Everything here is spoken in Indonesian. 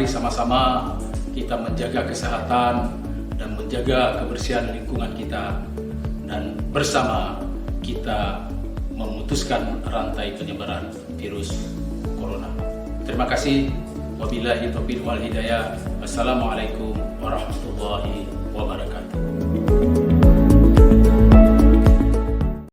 sama-sama kita menjaga kesehatan dan menjaga kebersihan lingkungan kita, dan bersama kita memutuskan rantai penyebaran virus corona. Terima kasih. Wabillahi taufiq wal hidayah. Wassalamualaikum warahmatullahi wabarakatuh.